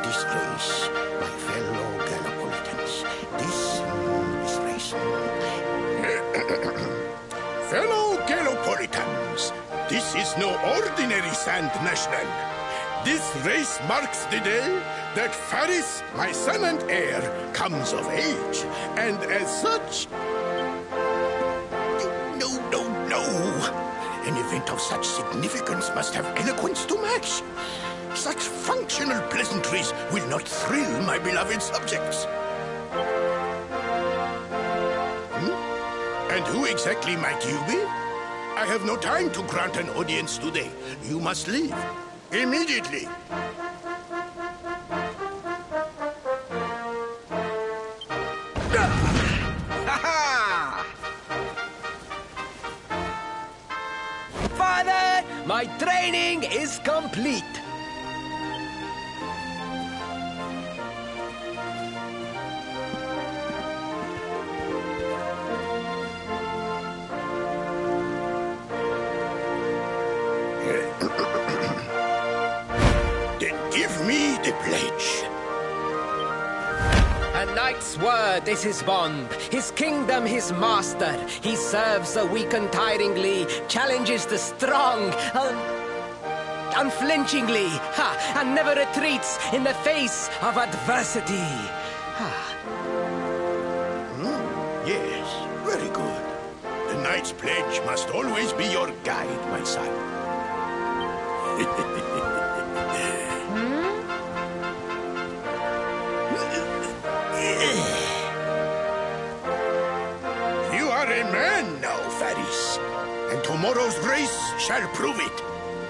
Disgrace, my fellow Gallipolitans. Disgrace. Fellow Gallipolitans, this is no ordinary Sand National. This race marks the day that Faris, my son and heir, comes of age. And as such... No. An event of such significance must have eloquence to match. Such functional pleasantries will not thrill my beloved subjects. And who exactly might you be? I have no time to grant an audience today. You must leave. Immediately. Father, my training is complete. Then give me the pledge. A knight's word is his bond, his kingdom his master. He serves the weak untiringly, challenges the strong unflinchingly, and never retreats in the face of adversity. Yes, very good. The knight's pledge must always be your guide, my son. You are a man now, Faris. And tomorrow's race shall prove it.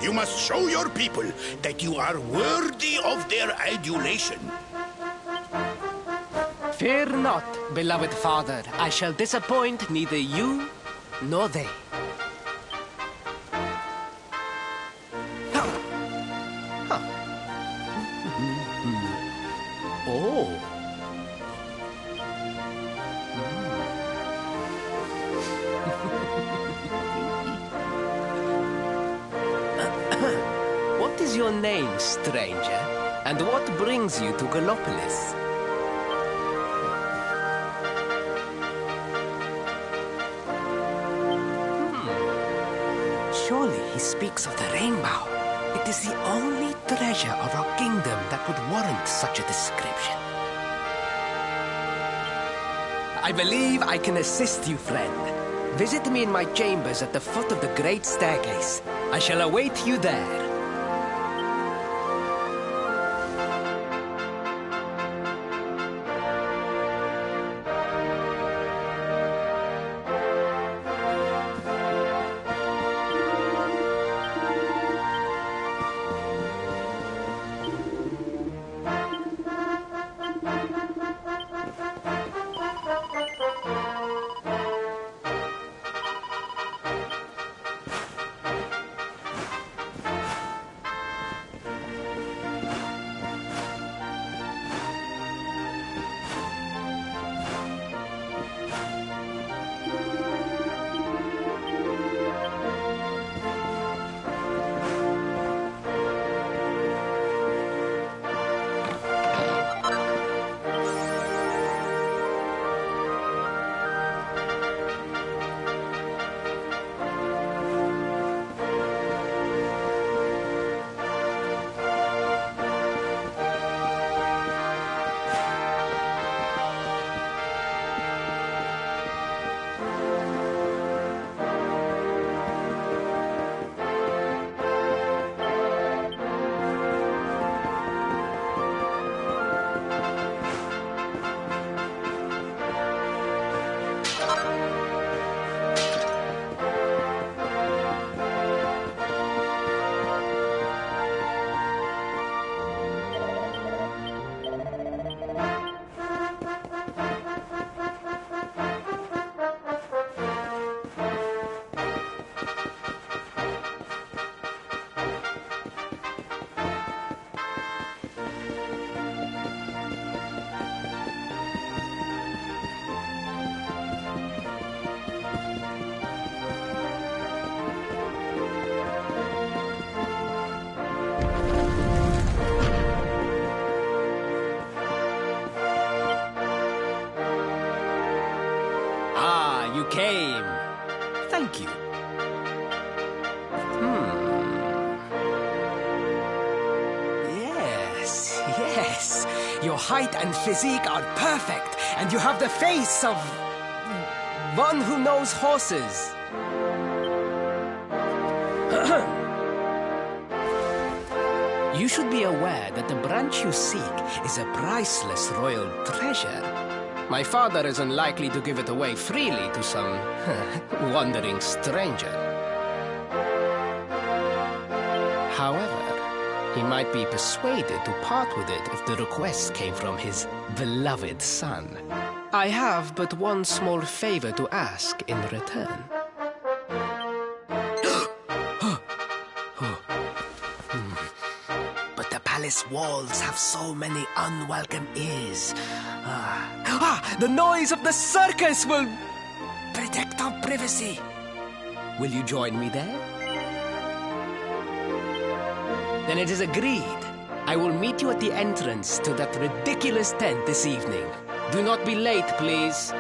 You must show your people that you are worthy of their adulation. Fear not, beloved father. I shall disappoint neither you nor they. Oh. What is your name, stranger? And what brings you to Gallopolis? Surely he speaks of the rainbow. It is the only treasure of our kingdom that would warrant such a description. I believe I can assist you, friend. Visit me in my chambers at the foot of the great staircase. I shall await you there. came. Thank you. Yes. Your height and physique are perfect, and you have the face of one who knows horses. You should be aware that the branch you seek is a priceless royal treasure. My father is unlikely to give it away freely to some wandering stranger. However, he might be persuaded to part with it if the request came from his beloved son. I have but one small favor to ask in return. But the palace walls have so many unwelcome ears. The noise of the circus will protect our privacy. Will you join me there? Then it is agreed. I will meet you at the entrance to that ridiculous tent this evening. Do not be late, please.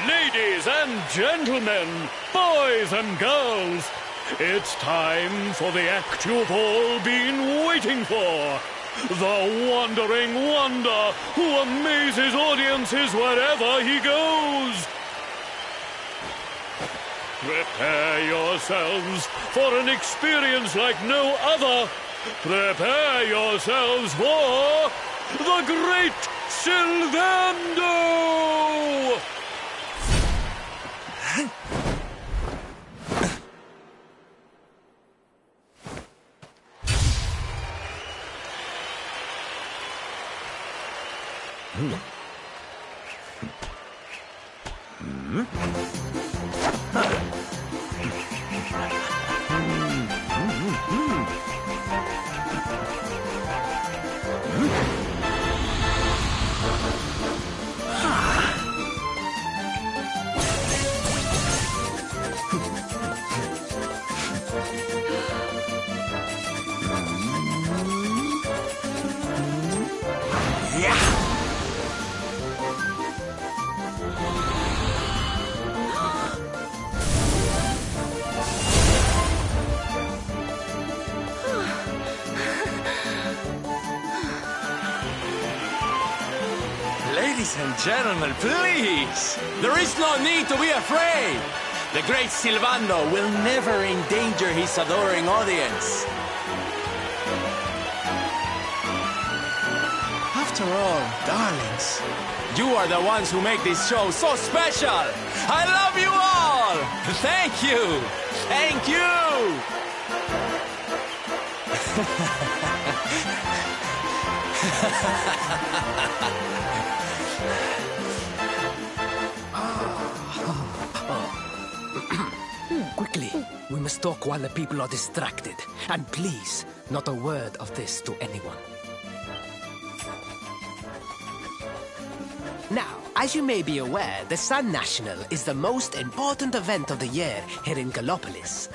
Ladies and gentlemen, boys and girls, it's time for the act you've all been waiting for. The Wandering Wonder, who amazes audiences wherever he goes. Prepare yourselves for an experience like no other. Prepare yourselves for the Great Sylvando! Ladies and gentlemen, please! There is no need to be afraid! The great Sylvando will never endanger his adoring audience. After all, darlings, you are the ones who make this show so special! I love you all! Thank you! Thank you! Quickly, we must talk while the people are distracted. And please, not a word of this to anyone. Now, as you may be aware, the Sun National is the most important event of the year here in Gallopolis.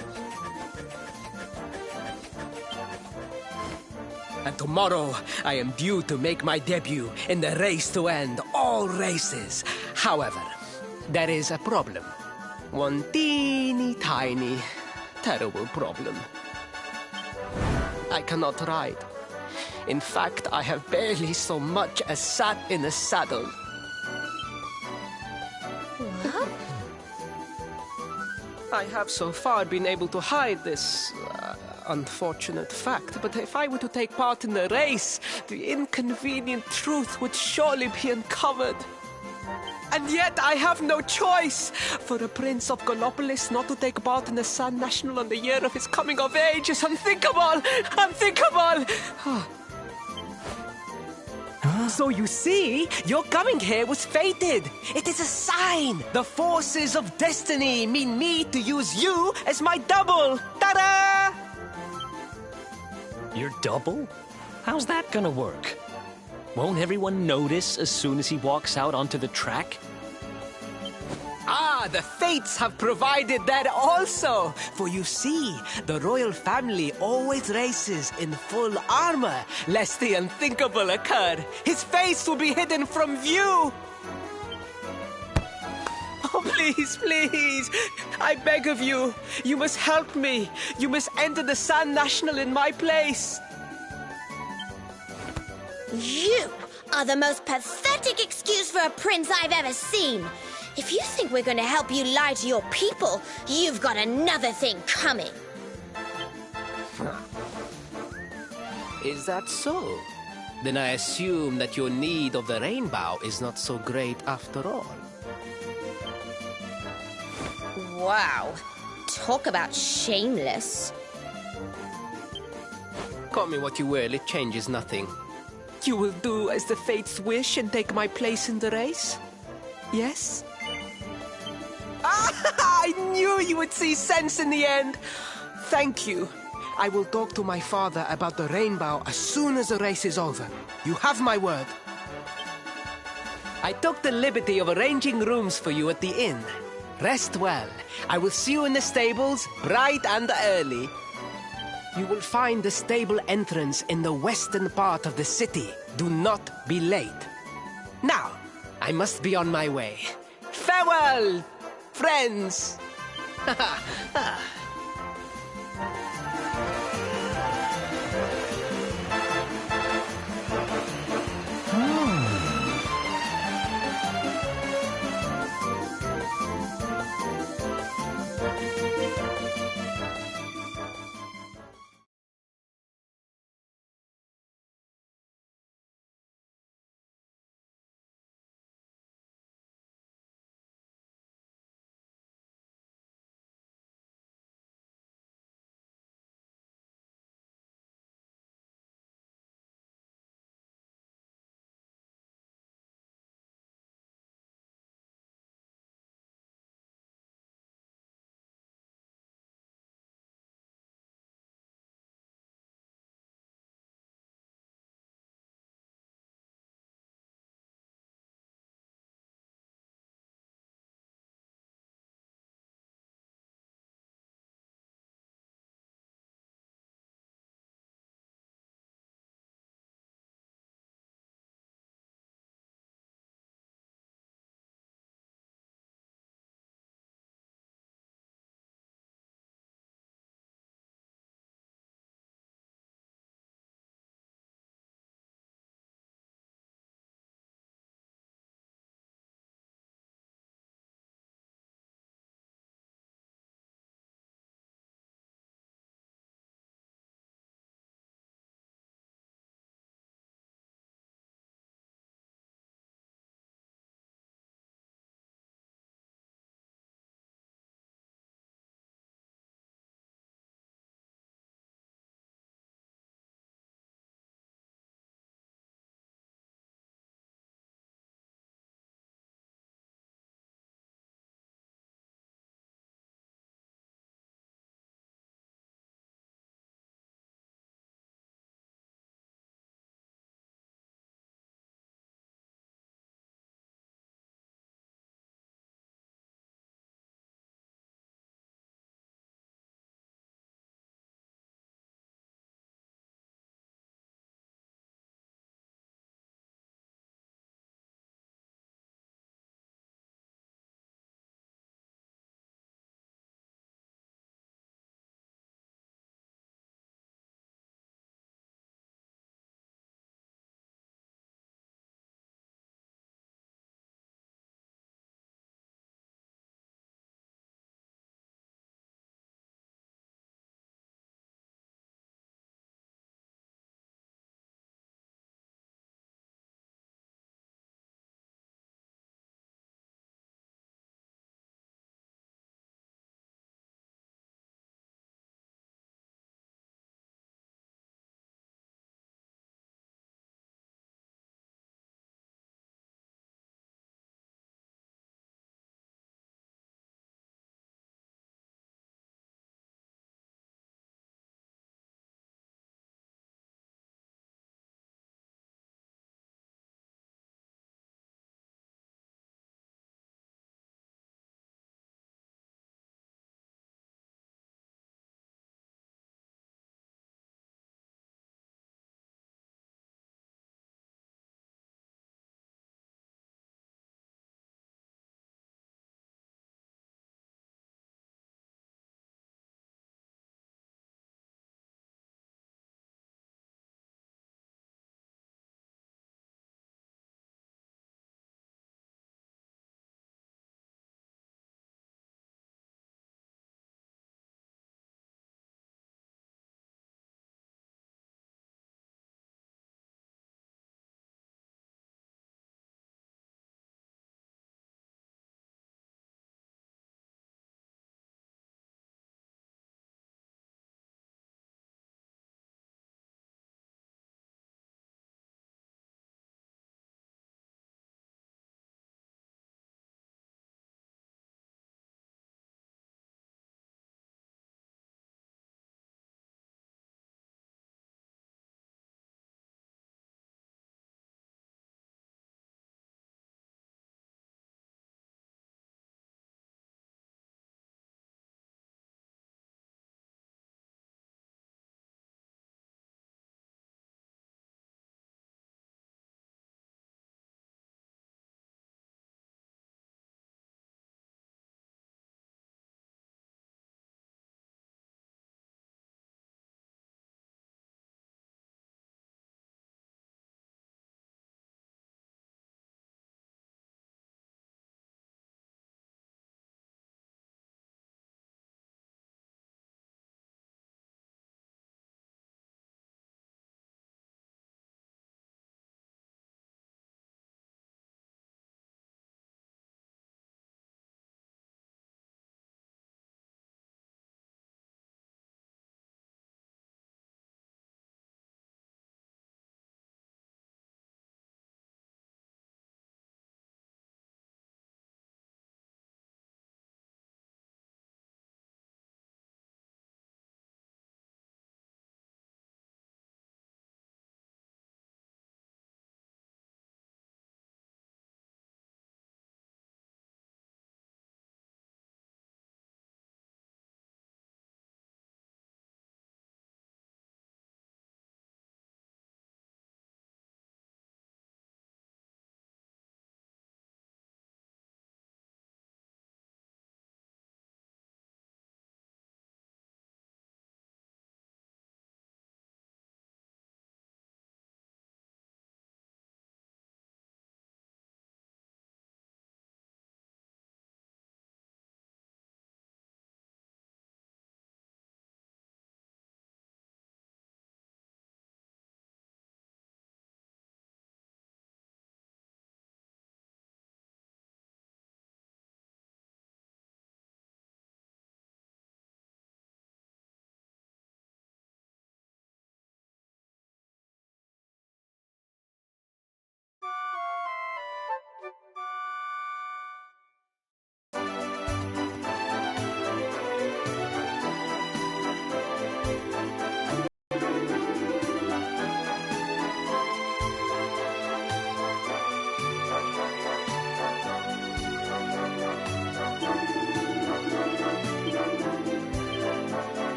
And tomorrow, I am due to make my debut in the race to end all races. However, there is a problem. One teeny tiny, terrible problem. I cannot ride. In fact, I have barely so much as sat in a saddle. What? I have so far been able to hide this unfortunate fact, but if I were to take part in the race, the inconvenient truth would surely be uncovered. And yet I have no choice. For a prince of Gallopolis not to take part in the Sun National on the year of his coming of age is unthinkable! Unthinkable! So you see, your coming here was fated. It is a sign. The forces of destiny mean me to use you as my double. Ta-da! Your double? How's that gonna work? Won't everyone notice as soon as he walks out onto the track? Ah, the fates have provided that also. For you see, the royal family always races in full armor, lest the unthinkable occur. His face will be hidden from view. Oh, please, please. I beg of you. You must help me. You must enter the Sun National in my place. You are the most pathetic excuse for a prince I've ever seen. If you think we're going to help you lie to your people, you've got another thing coming. Is that so? Then I assume that your need of the rainbow is not so great after all. Wow. Talk about shameless. Call me what you will, it changes nothing. You will do as the fates wish and take my place in the race? Yes? Ah, I knew you would see sense in the end. Thank you. I will talk to my father about the rainbow as soon as the race is over. You have my word. I took the liberty of arranging rooms for you at the inn. Rest well. I will see you in the stables, bright and early. You will find the stable entrance in the western part of the city. Do not be late. Now, I must be on my way. Farewell, friends!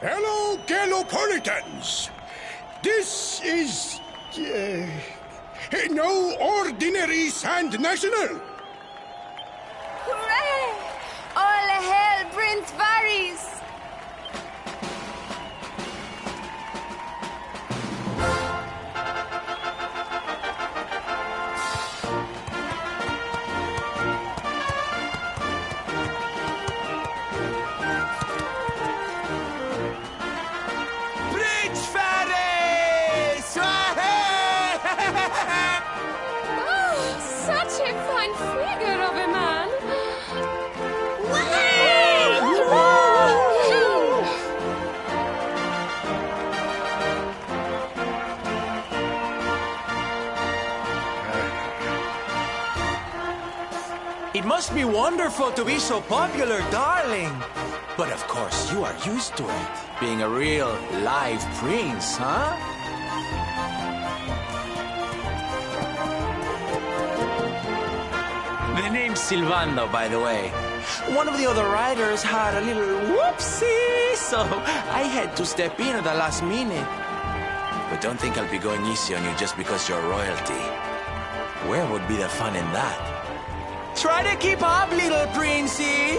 Hello, Galopolitans. This is no ordinary Sand National. Hooray! All hail Prince Varys! Prince Ferris! Oh, such a fine figure of a man! It must be wonderful to be so popular, darling. But of course, you are used to it. Being a real live prince, huh? The name's Silvando, by the way. One of the other riders had a little whoopsie, so I had to step in at the last minute. But don't think I'll be going easy on you just because you're royalty. Where would be the fun in that? Try to keep up, little princey!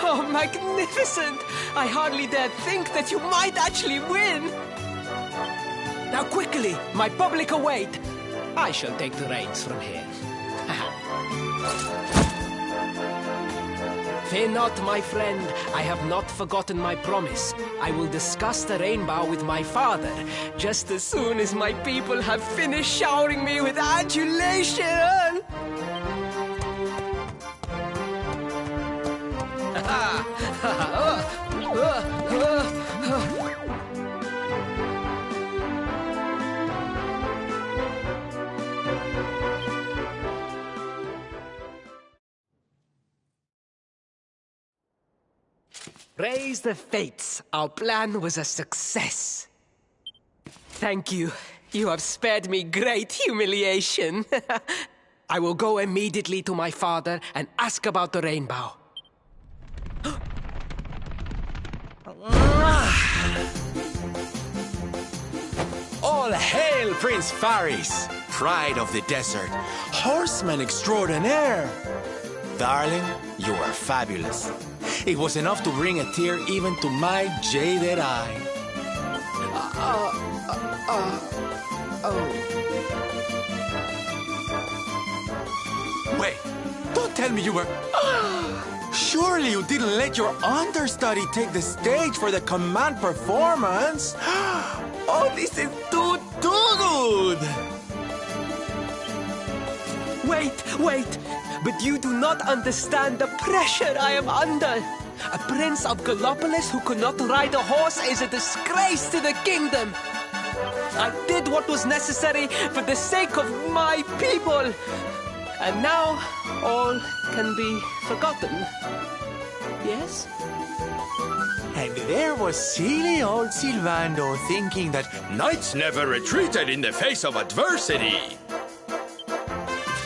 Oh, magnificent! I hardly dared think that you might actually win! Now quickly, my public await! I shall take the reins from here. Fear not, my friend. I have not forgotten my promise. I will discuss the rainbow with my father, just as soon as my people have finished showering me with adulation! Praise the fates. Our plan was a success. Thank you. You have spared me great humiliation. I will go immediately to my father and ask about the rainbow. All hail Prince Faris, pride of the desert, horseman extraordinaire. Darling, you are fabulous. It was enough to bring a tear even to my jaded eye. Wait, don't tell me you were... Surely you didn't let your understudy take the stage for the command performance? Oh, this is too good! Wait. But you do not understand the pressure I am under. A prince of Gallopolis who could not ride a horse is a disgrace to the kingdom. I did what was necessary for the sake of my people. And now all can be forgotten. Yes? And there was silly old Silvando thinking that Knights never retreated in the face of adversity.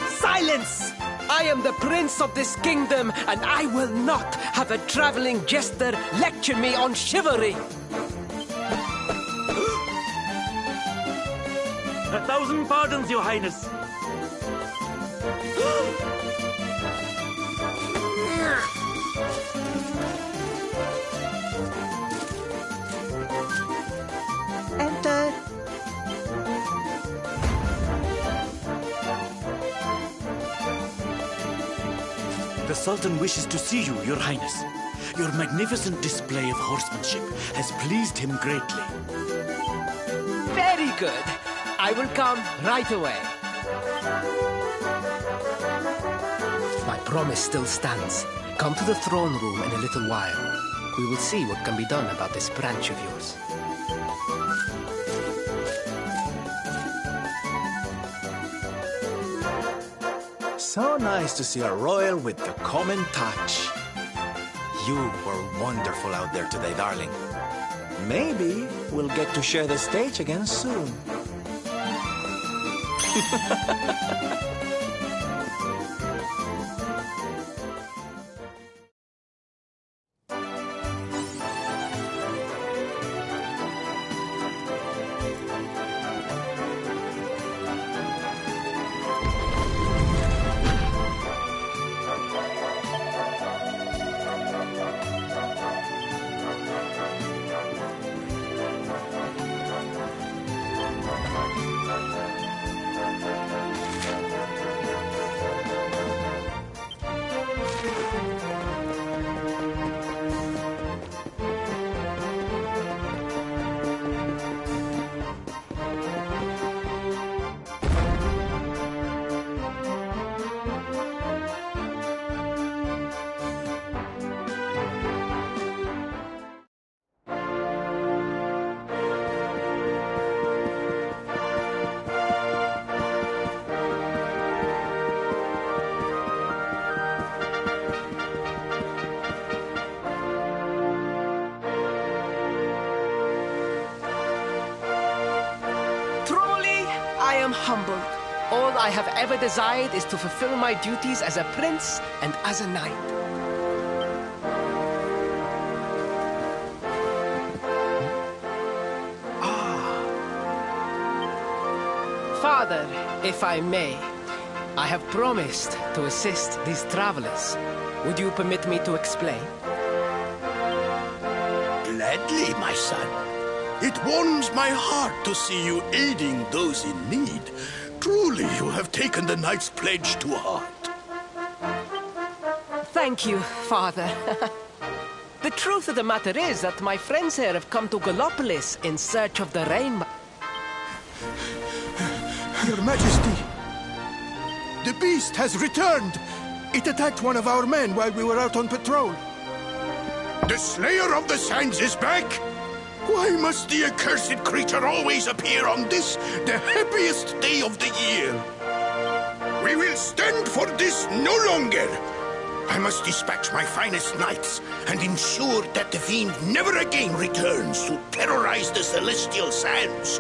Silence! I am the prince of this kingdom, and I will not have a traveling jester lecture me on chivalry. 1,000 pardons, Your Highness. Enter. The Sultan wishes to see you, Your Highness. Your magnificent display of horsemanship has pleased him greatly. Very good. I will come right away. My promise still stands. Come to the throne room in a little while. We will see what can be done about this branch of yours. so nice to see a royal with the common touch. You were wonderful out there today, darling. Maybe we'll get to share the stage again soon. I am humbled. All I have ever desired is to fulfill my duties as a prince and as a knight. Father, if I may, I have promised to assist these travelers. Would you permit me to explain? Gladly, my son. It warms my heart to see you aiding those in need. Truly, you have taken the knight's pledge to heart. Thank you, Father. The truth of the matter is that my friends here have come to Gallopolis in search of the rainbow. Your Majesty, the beast has returned. It attacked one of our men while we were out on patrol. The Slayer of the Sands is back? Why must the accursed creature always appear on this, the happiest day of the year? We will stand for this no longer. I must dispatch my finest knights and ensure that the fiend never again returns to terrorize the celestial sands.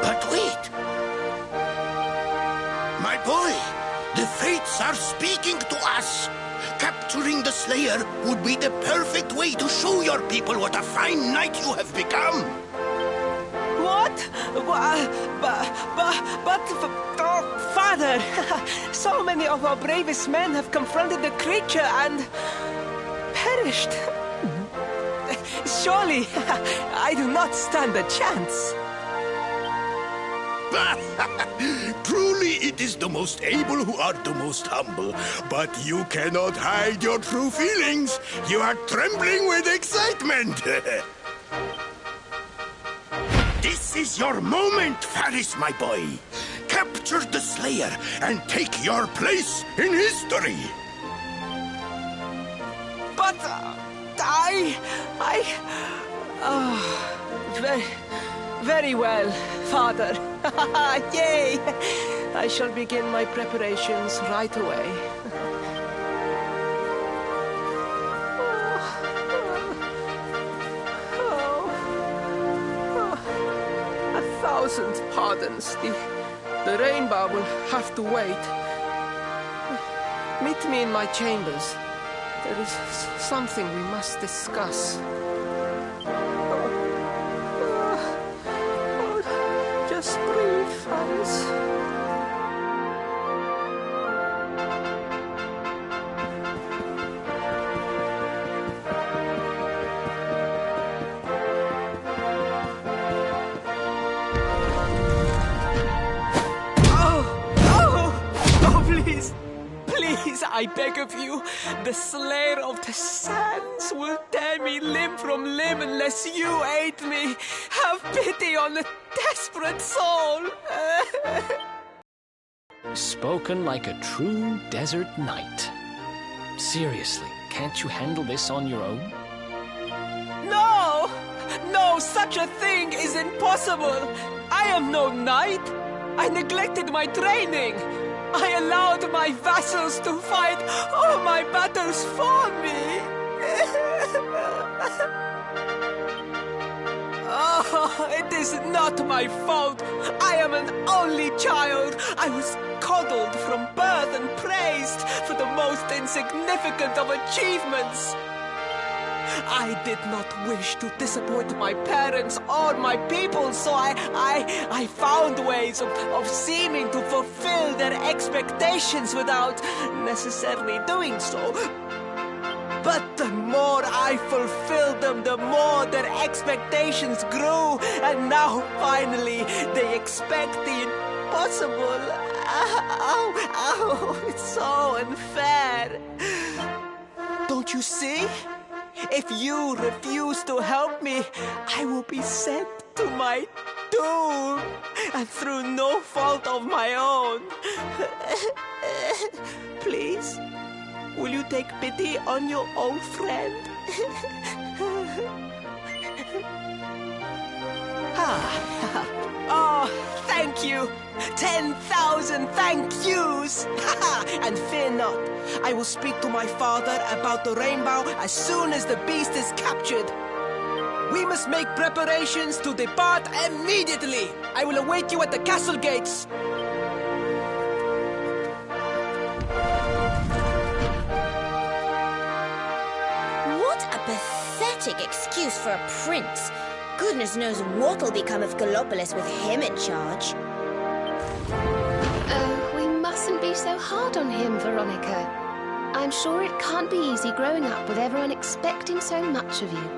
But wait. My boy, the fates are speaking to us. Capturing the Slayer would be the perfect way to show your people what a fine knight you have become. What? Father, so many of our bravest men have confronted the creature and perished. Surely, I do not stand a chance. Truly, it is the most able who are the most humble. But you cannot hide your true feelings. You are trembling with excitement. This is your moment, Faris, my boy. Capture the Slayer and take your place in history. But very well, Father. Yay! I shall begin my preparations right away. A thousand pardons. The rainbow will have to wait. Meet me in my chambers. There is something we must discuss. Just breathe, Faris. I beg of you, the Slayer of the Sands will tear me limb from limb unless you aid me. Have pity on a desperate soul. Spoken like a true desert knight. Seriously, can't you handle this on your own? No! No, such a thing is impossible. I am no knight. I neglected my training. I allowed my vassals to fight all my battles for me. Oh, it is not my fault. I am an only child. I was coddled from birth and praised for the most insignificant of achievements. I did not wish to disappoint my parents or my people, so I found ways of seeming to fulfill their expectations without necessarily doing so. But the more I fulfilled them, the more their expectations grew, and now finally they expect the impossible. Ow, it's so unfair. Don't you see? If you refuse to help me, I will be sent to my doom, and through no fault of my own. Please, will you take pity on your old friend? Oh, thank you. 10,000 thank yous. And fear not. I will speak to my father about the rainbow as soon as the beast is captured. We must make preparations to depart immediately. I will await you at the castle gates. What a pathetic excuse for a prince. Goodness knows what'll become of Gallopolis with him in charge. Oh, we mustn't be so hard on him, Veronica. I'm sure it can't be easy growing up with everyone expecting so much of you.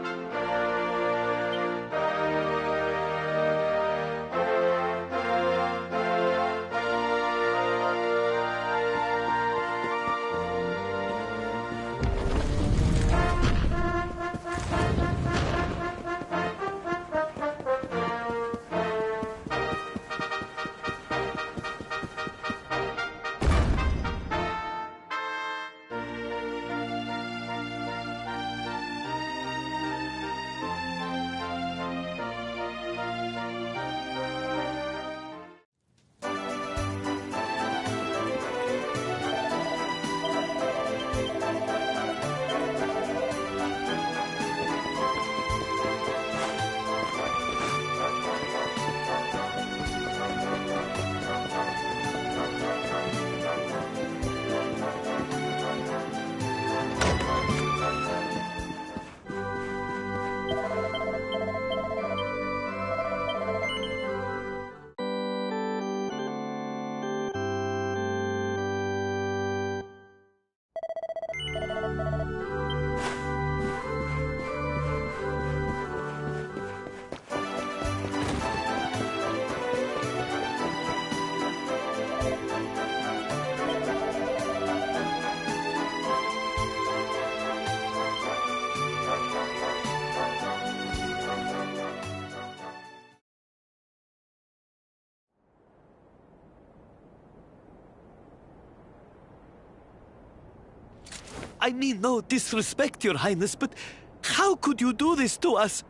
I mean no disrespect, Your Highness, but how could you do this to us?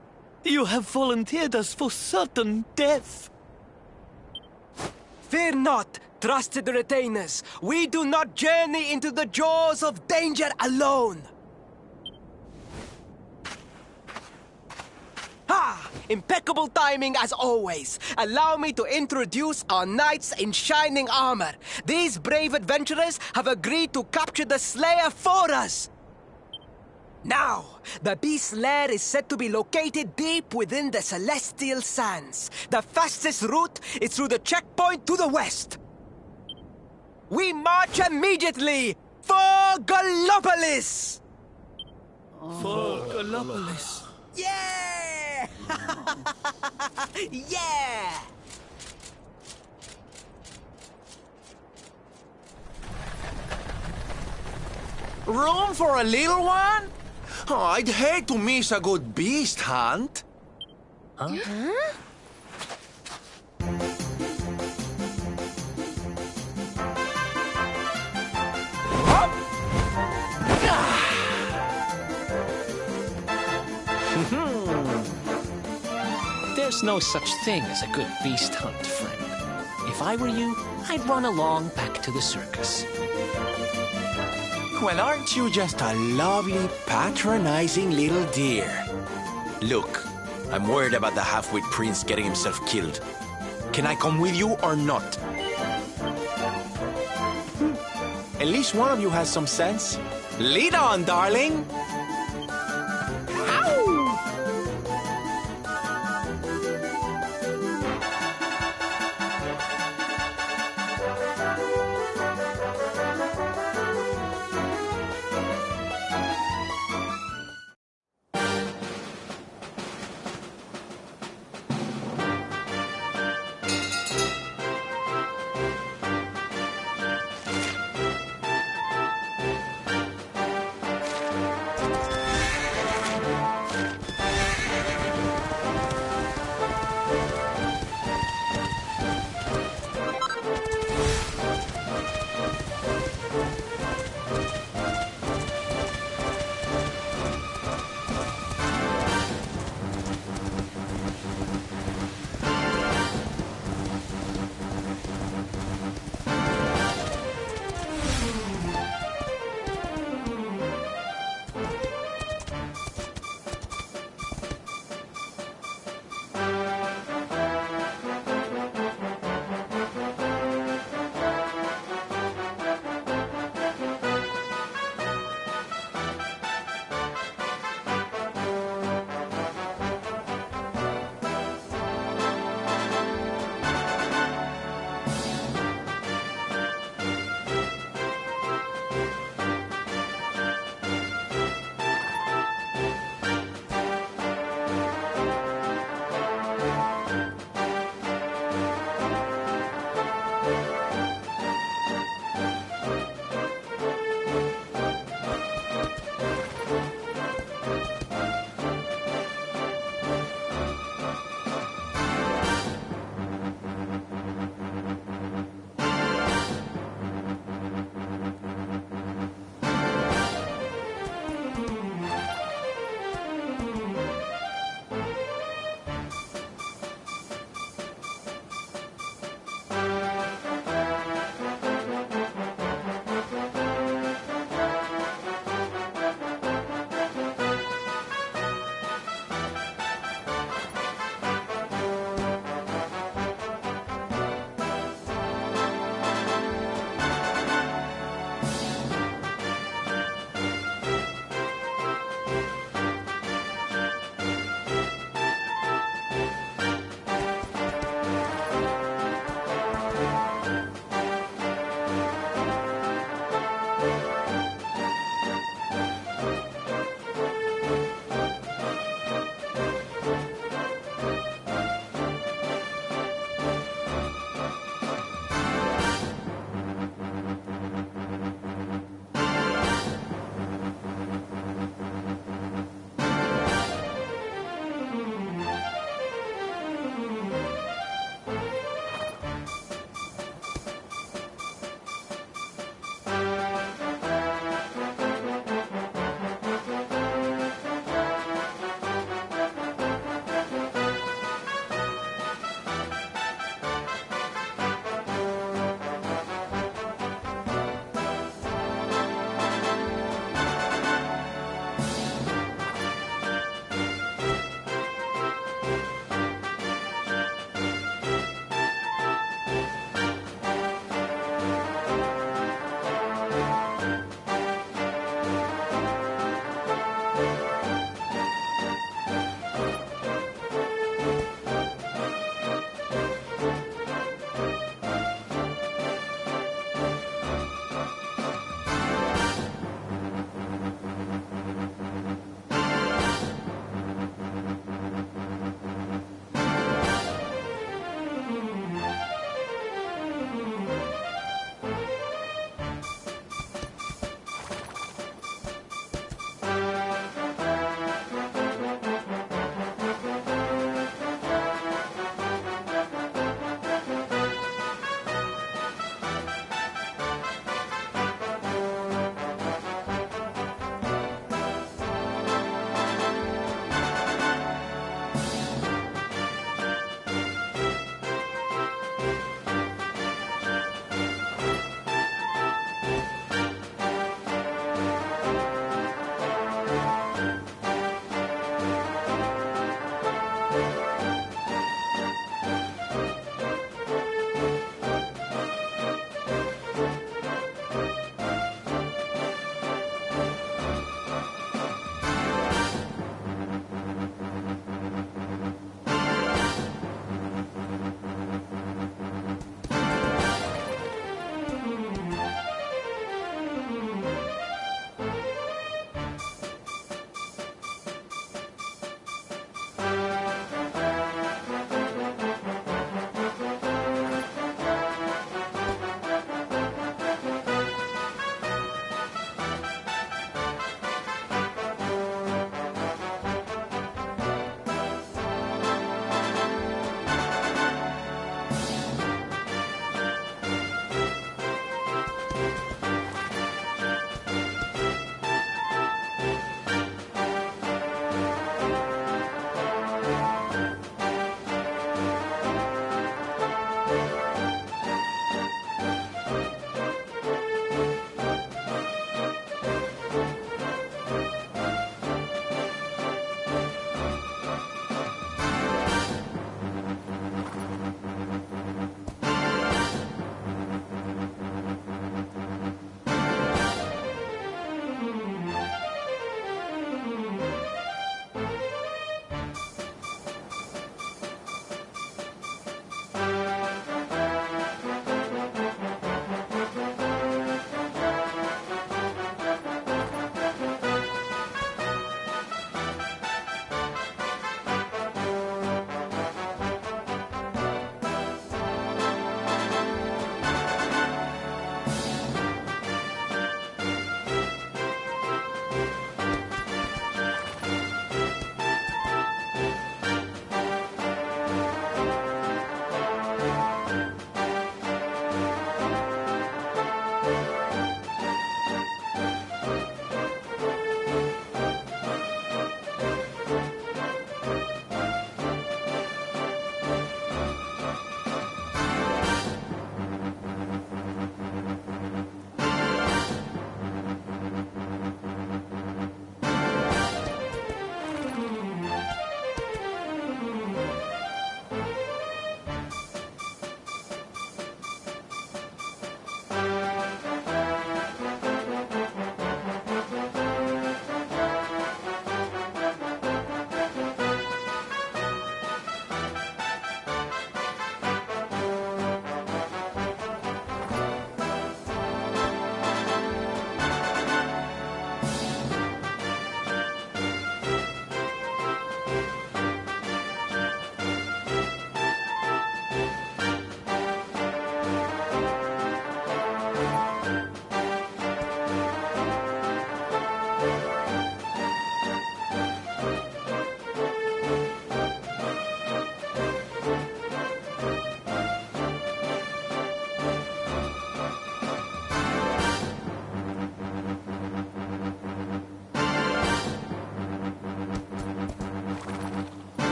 You have volunteered us for certain death. Fear not, trusted retainers. We do not journey into the jaws of danger alone. Ha! Impeccable timing as always. Allow me to introduce our knights in shining armor. These brave adventurers have agreed to capture the Slayer for us. Now, the beast's lair is said to be located deep within the Celestial Sands. The fastest route is through the checkpoint to the west. We march immediately for Gallopolis! For Gallopolis. Yeah! Yeah! Room for a little one? Oh, I'd hate to miss a good beast hunt. There's no such thing as a good beast hunt, friend. If I were you, I'd run along back to the circus. Well, aren't you just a lovely, patronizing little dear? Look, I'm worried about the half-wit prince getting himself killed. Can I come with you or not? At least one of you has some sense. Lead on, darling!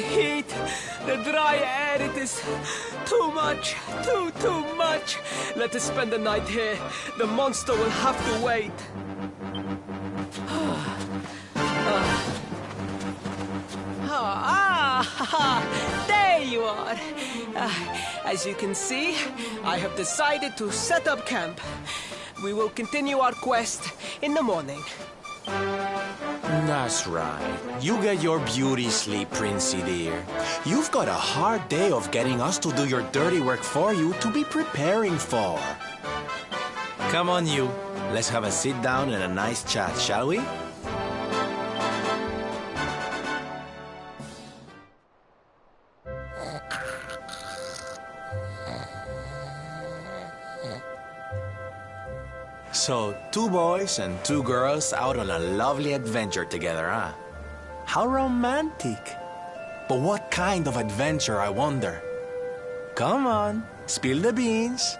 heat, the dry air, it is too much, too much. Let us spend the night here. The monster will have to wait. There you are. As you can see, I have decided to set up camp. We will continue our quest in the morning. That's right. You get your beauty sleep, Princey dear. You've got a hard day of getting us to do your dirty work for you to be preparing for. Come on, you. Let's have a sit down and a nice chat, shall we? So, 2 boys and 2 girls out on a lovely adventure together, huh? How romantic. But what kind of adventure, I wonder? Come on, spill the beans.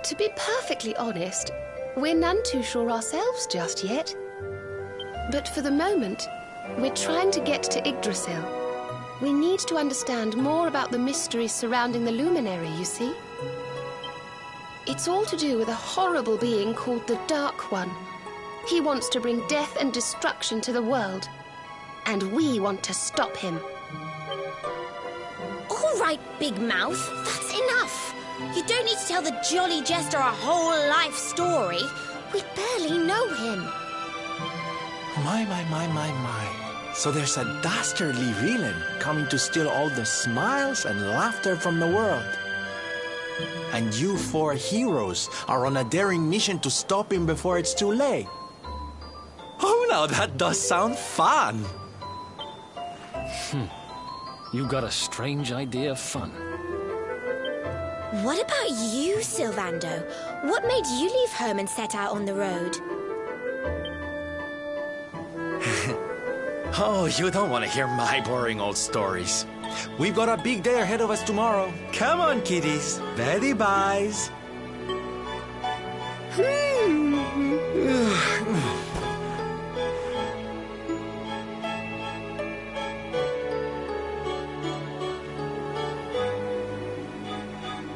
To be perfectly honest, we're none too sure ourselves just yet. But for the moment, we're trying to get to Yggdrasil. We need to understand more about the mysteries surrounding the luminary, you see? It's all to do with a horrible being called the Dark One. He wants to bring death and destruction to the world. And we want to stop him. All right, Big Mouth, that's enough. You don't need to tell the Jolly Jester a whole life story. We barely know him. My. So there's a dastardly villain coming to steal all the smiles and laughter from the world. And you 4 heroes are on a daring mission to stop him before it's too late. Oh, now that does sound fun. You got a strange idea of fun. What about you, Sylvando? What made you leave home and set out on the road? Oh, you don't want to hear my boring old stories. We've got a big day ahead of us tomorrow. Come on, kiddies. Betty buys.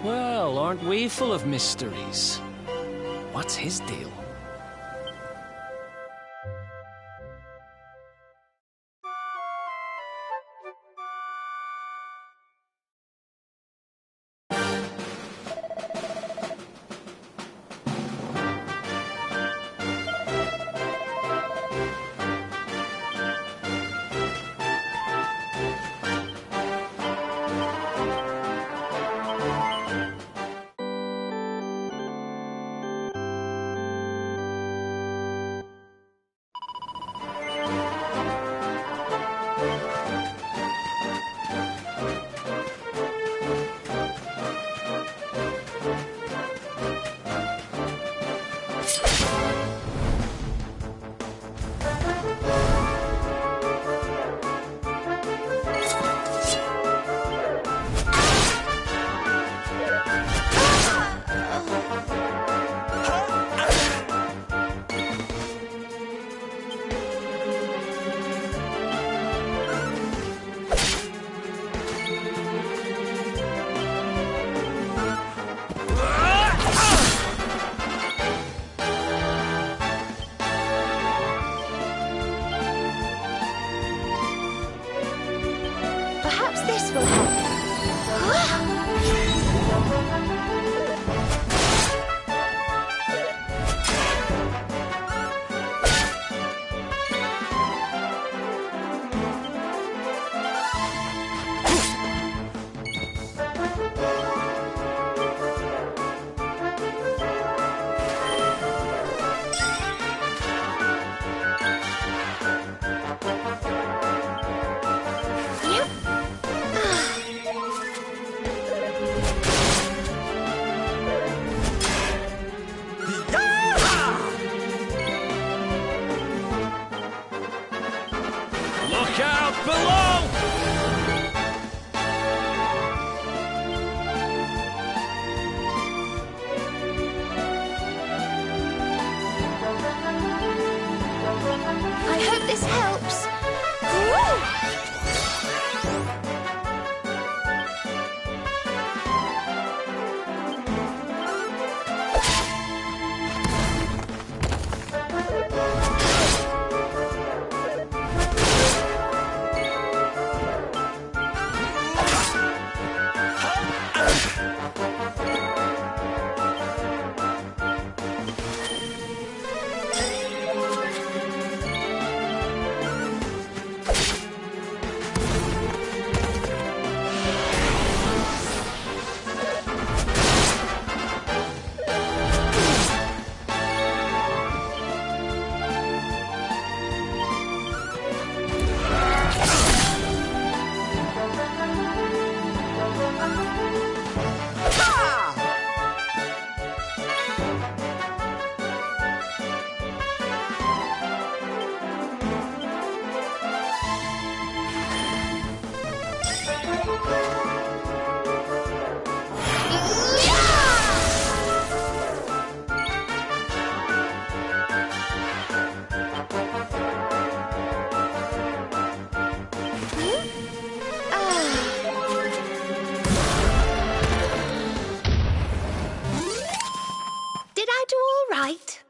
Well, aren't we full of mysteries? What's his deal? I hope this helps. Did I do all right?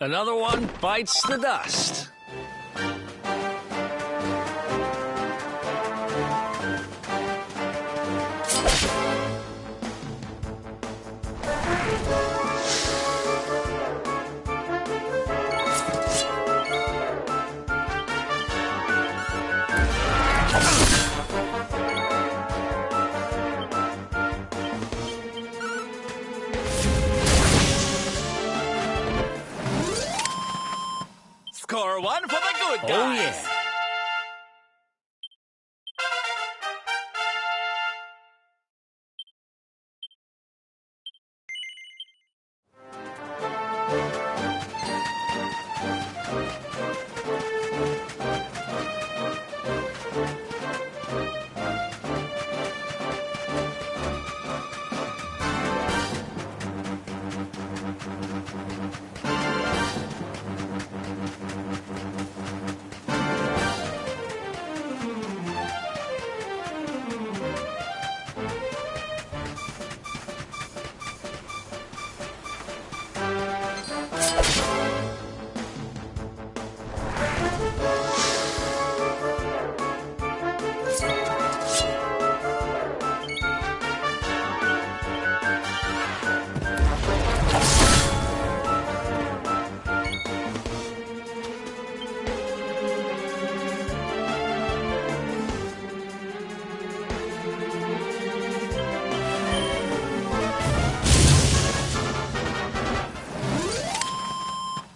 Another one bites the dust. Score one for the good guys. Oh, yeah.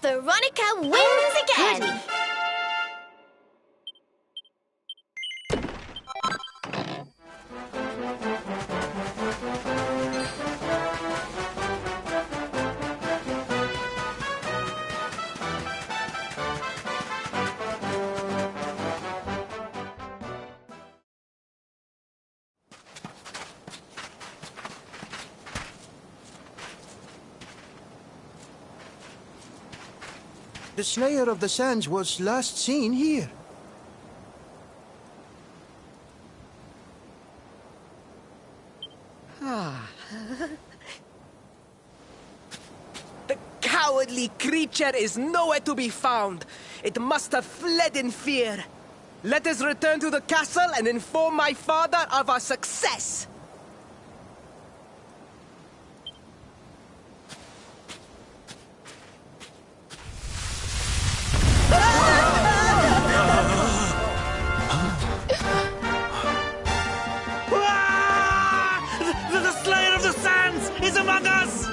Veronica wins again! The Slayer of the Sands was last seen here. The cowardly creature is nowhere to be found. It must have fled in fear. Let us return to the castle and inform my father of our success. The Slayer of the Sands is among us!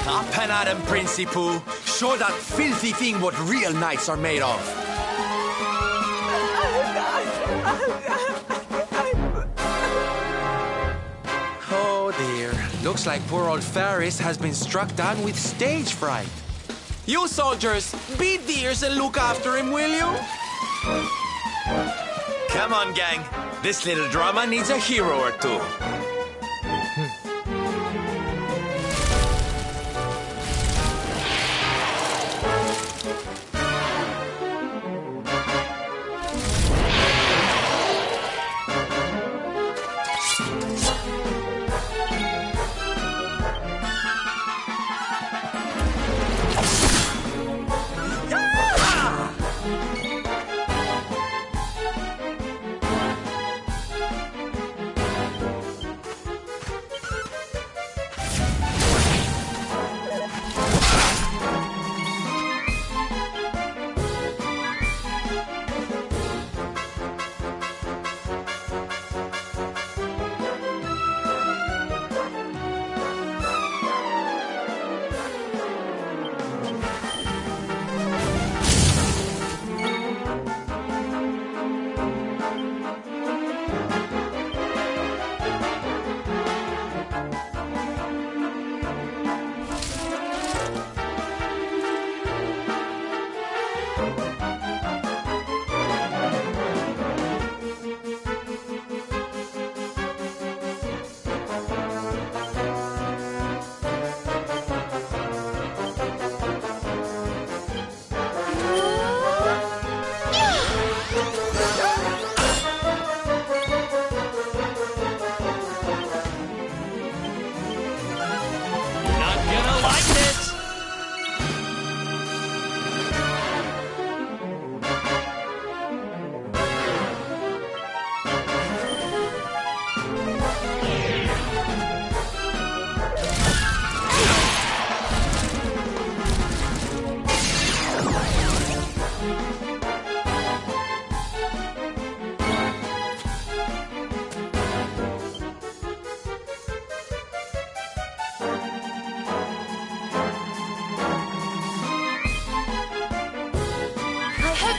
Up and at him, Princey Pooh. Show that filthy thing what real knights are made of. Oh dear. Looks like poor old Faris has been struck down with stage fright. You soldiers, beat the ears and look after him, will you? Come on, gang. This little drama needs a hero or two.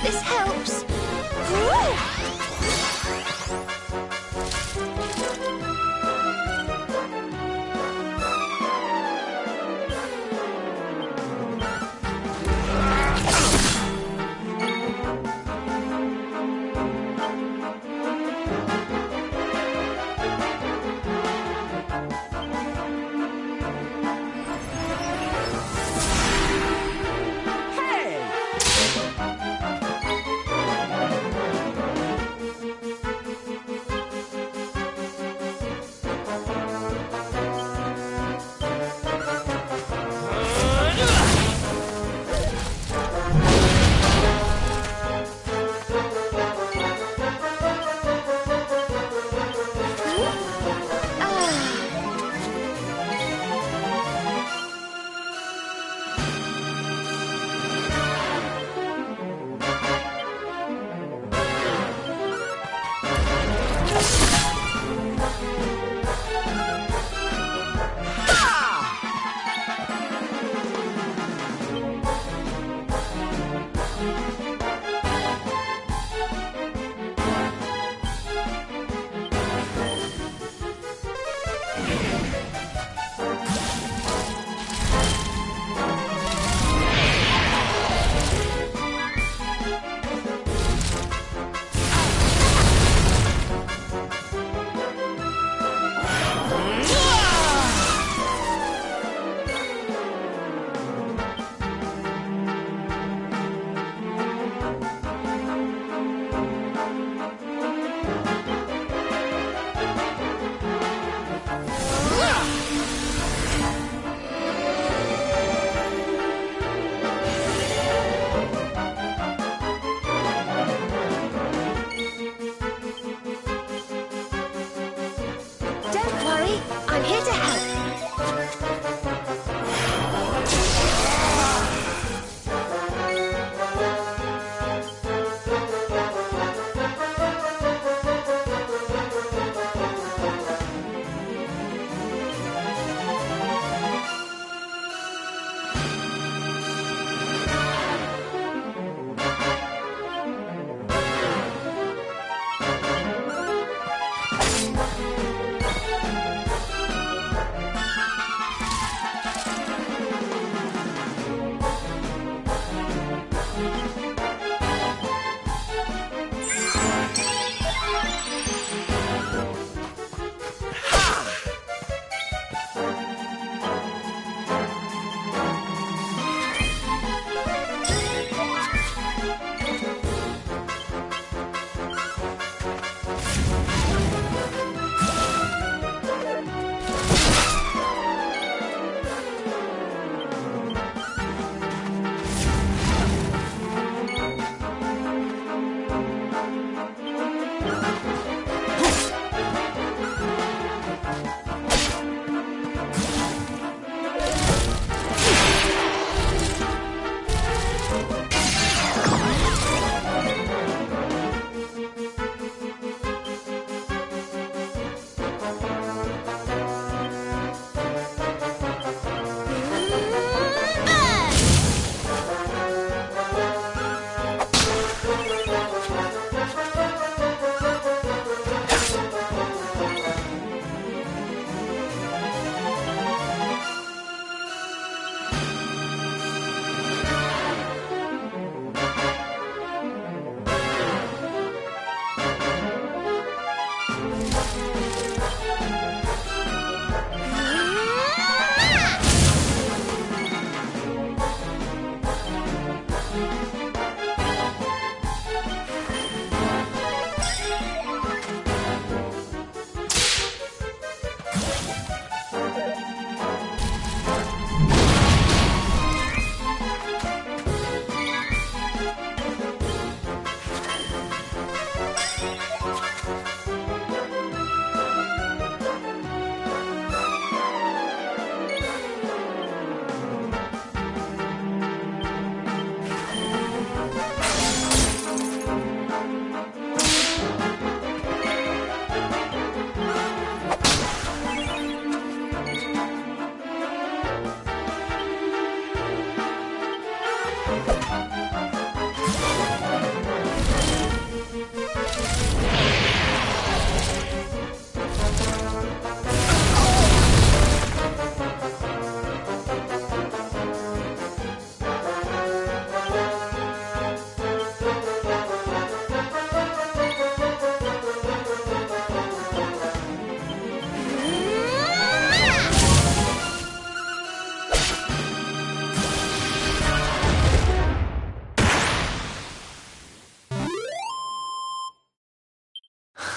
this helps.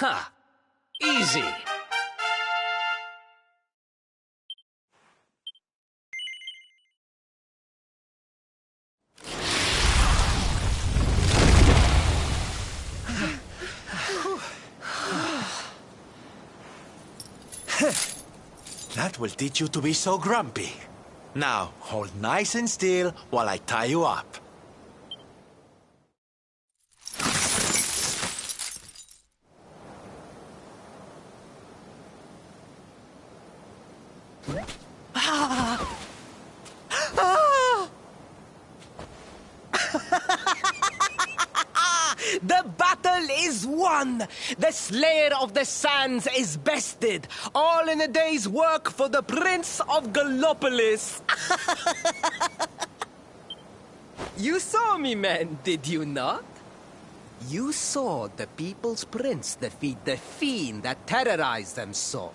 Ha! Easy. That will teach you to be so grumpy. Now, hold nice and still while I tie you up. The battle is won! The Slayer of the Sands is bested! All in a day's work for the Prince of Gallopolis! You saw me, men, did you not? You saw the People's Prince defeat the fiend that terrorized them so.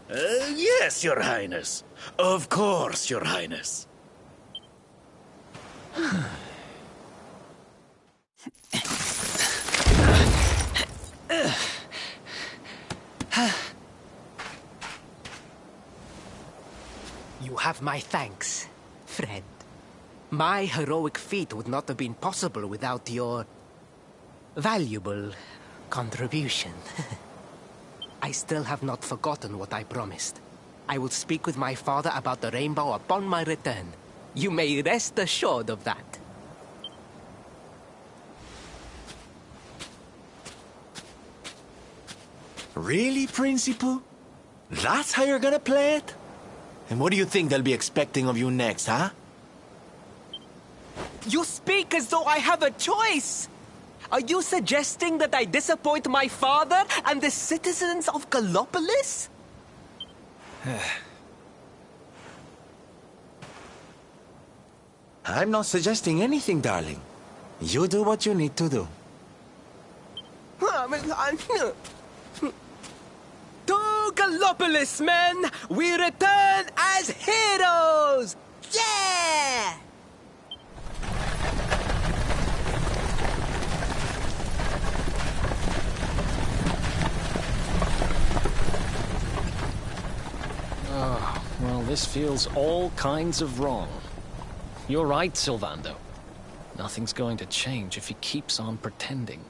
Yes, Your Highness. Of course, Your Highness. You have my thanks, friend. My heroic feat would not have been possible without your valuable contribution. I still have not forgotten what I promised. I will speak with my father about the rainbow upon my return. You may rest assured of that. Really, Principal? That's how you're gonna play it? And what do you think they'll be expecting of you next, huh? You speak as though I have a choice! Are you suggesting that I disappoint my father and the citizens of Gallopolis? I'm not suggesting anything, darling. You do what you need to do. To Gallopolis, men! We return as heroes! Yeah! Oh, well, this feels all kinds of wrong. You're right, Sylvando. Nothing's going to change if he keeps on pretending.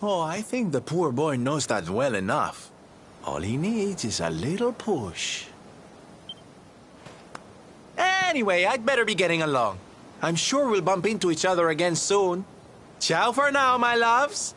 Oh, I think the poor boy knows that well enough. All he needs is a little push. Anyway, I'd better be getting along. I'm sure we'll bump into each other again soon. Ciao for now, my loves.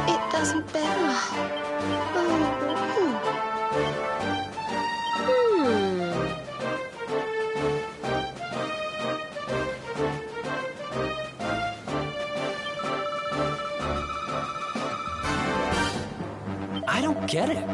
It doesn't bear. I don't get it.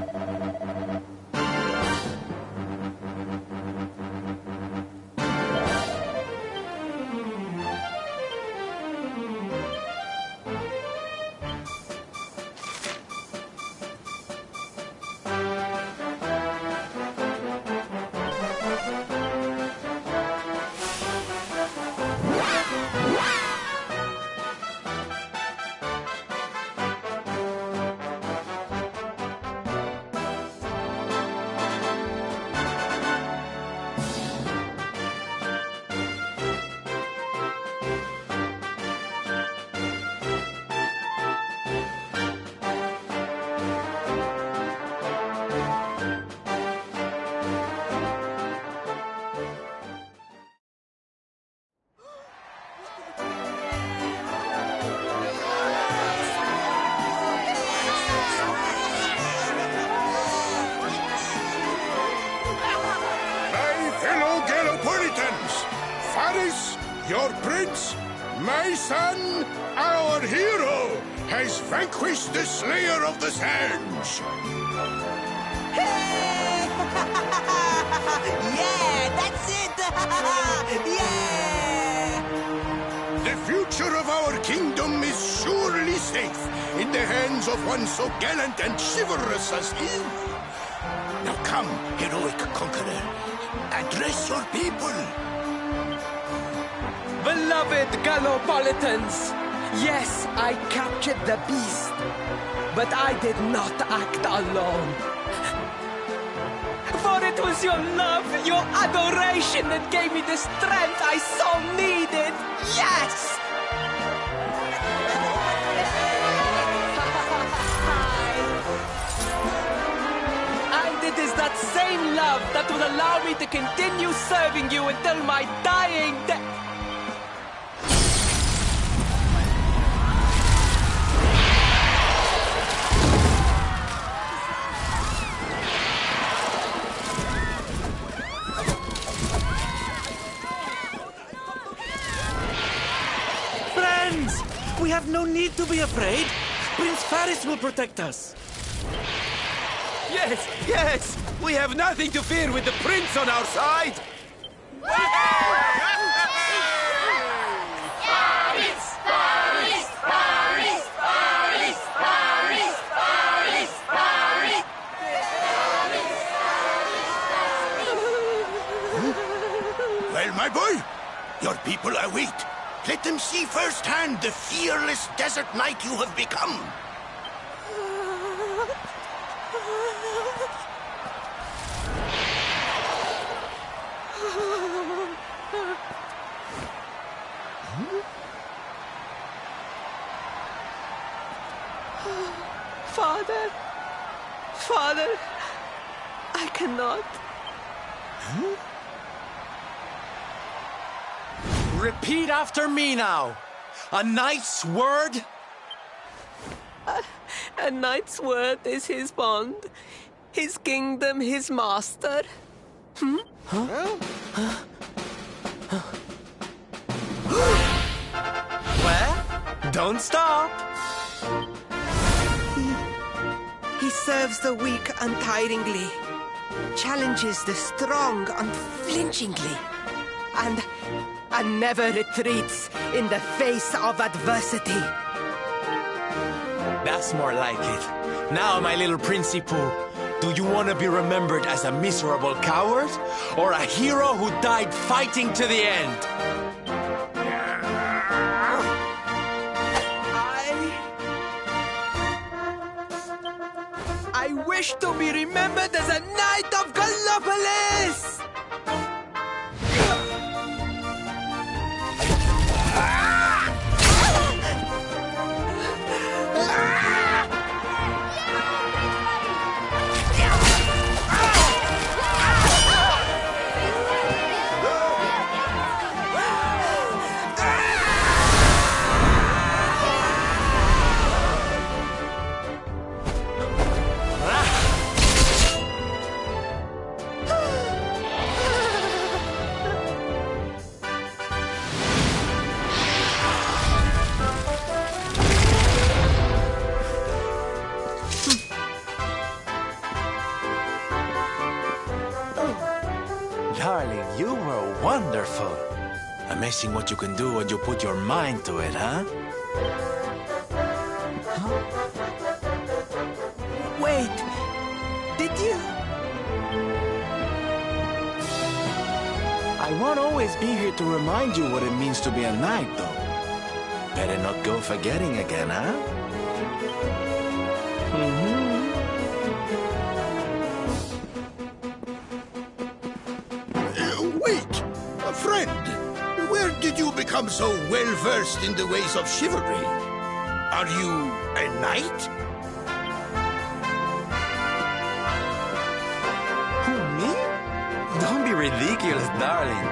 Your prince, my son, our hero, has vanquished the Slayer of the Sands. Hey! Yeah, that's it! Yeah! The future of our kingdom is surely safe in the hands of one so gallant and chivalrous as you. Now come, heroic conqueror, address your people. Beloved Gallopolitans, yes, I captured the beast, but I did not act alone. For it was your love, your adoration that gave me the strength I so needed. Yes! And it is that same love that will allow me to continue serving you until my dying day. We have no need to be afraid. Prince Faris will protect us. Yes, yes! We have nothing to fear with the prince on our side! Well, my boy, your people await. Let them see firsthand the fearless desert knight you have become. Father, Father, I cannot. Repeat after me now. A knight's word? A knight's word is his bond, his kingdom, his master. Well, don't stop. He serves the weak untiringly, challenges the strong unflinchingly, and never retreats in the face of adversity. That's more like it. Now, my little Princey Pooh, do you want to be remembered as a miserable coward or a hero who died fighting to the end? I wish to be remembered as a knight of Gallopolis! Darling, you were wonderful. Amazing what you can do when you put your mind to it, huh? Wait, did you? I won't always be here to remind you what it means to be a knight, though. Better not go forgetting again, huh? Wait, a friend. Where did you become so well-versed in the ways of chivalry? Are you a knight? Who, me? Don't be ridiculous, darling.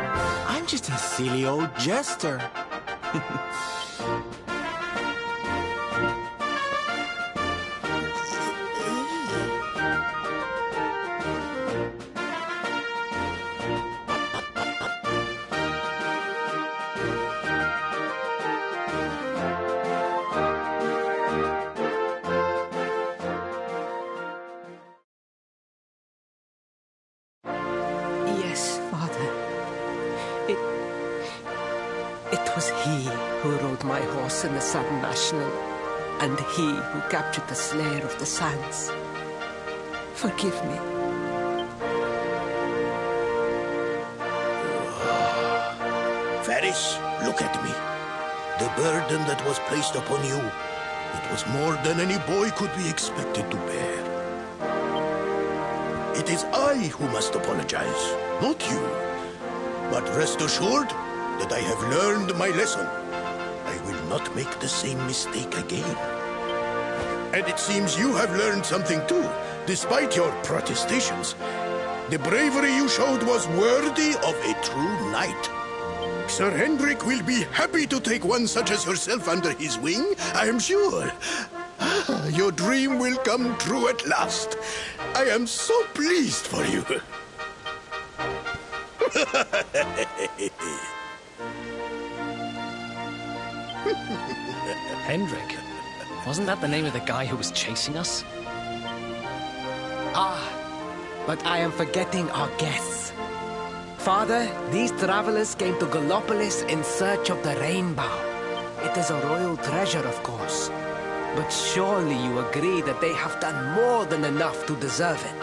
I'm just a silly old jester. in the Sun National, and he who captured the Slayer of the Sands. Forgive me. Faris, look at me. The burden that was placed upon you, it was more than any boy could be expected to bear. It is I who must apologize, not you. But rest assured that I have learned my lesson. I will not make the same mistake again. And it seems you have learned something too, despite your protestations. The bravery you showed was worthy of a true knight. Sir Hendrik will be happy to take one such as yourself under his wing, I am sure. Your dream will come true at last. I am so pleased for you. Hendrik? Wasn't that the name of the guy who was chasing us? Ah, but I am forgetting our guests. Father, these travelers came to Gallopolis in search of the rainbow. It is a royal treasure, of course. But surely you agree that they have done more than enough to deserve it.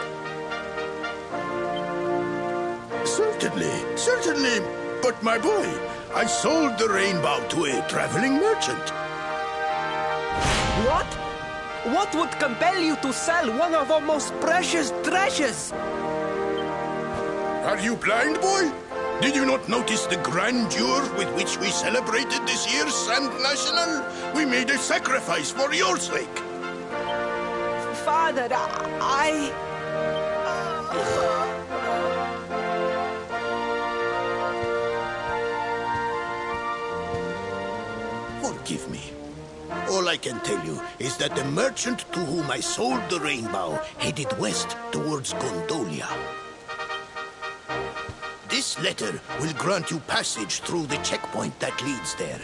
Certainly. But my boy, I sold the rainbow to a traveling merchant. What? What would compel you to sell one of our most precious treasures? Are you blind, boy? Did you not notice the grandeur with which we celebrated this year's Sand National? We made a sacrifice for your sake. Father, Forgive me. All I can tell you is that the merchant to whom I sold the rainbow headed west towards Gondolia. This letter will grant you passage through the checkpoint that leads there.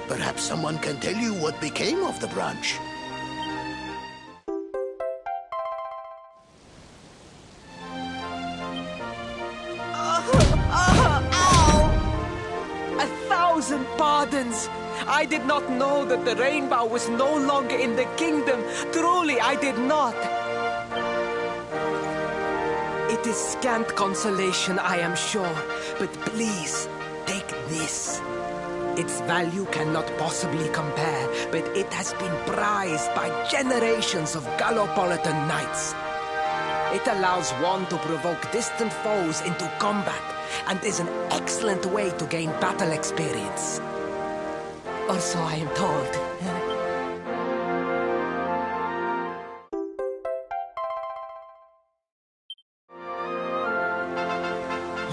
Perhaps someone can tell you what became of the branch. Ow! 1,000 pardons! I did not know that the rainbow was no longer in the kingdom. Truly, I did not. It is scant consolation, I am sure. But please, take this. Its value cannot possibly compare, but it has been prized by generations of Gallopolitan knights. It allows one to provoke distant foes into combat, and is an excellent way to gain battle experience. Or so I am told.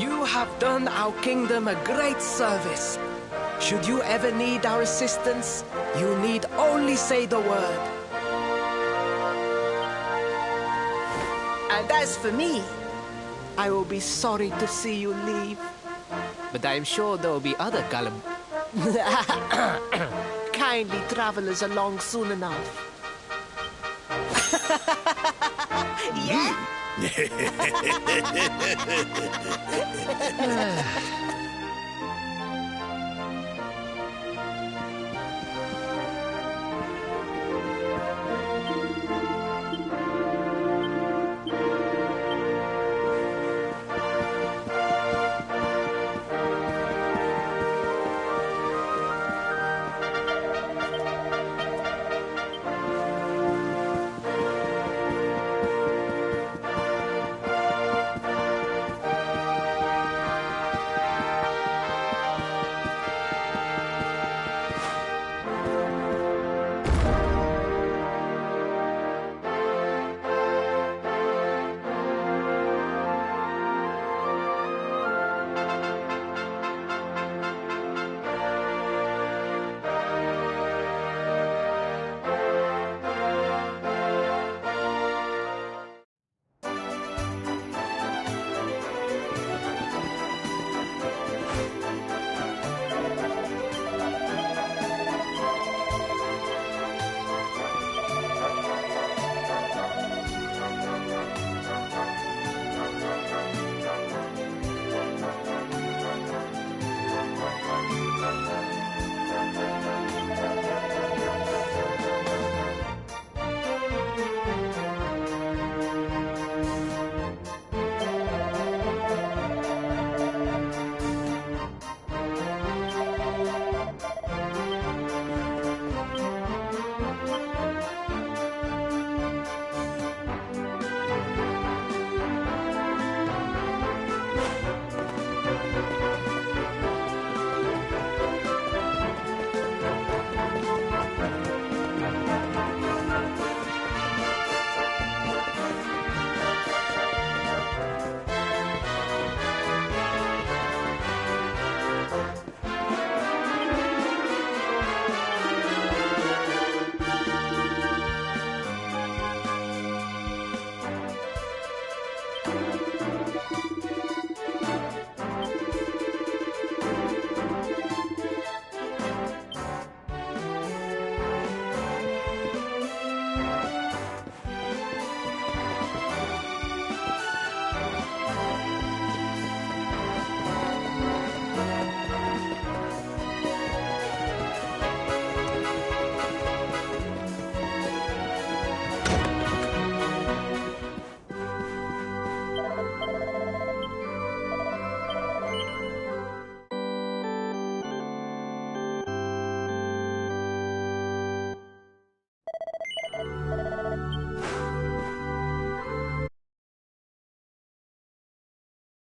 You have done our kingdom a great service. Should you ever need our assistance, you need only say the word. And as for me, I will be sorry to see you leave. But I am sure there will be other kindly travelers along soon enough. Yeah?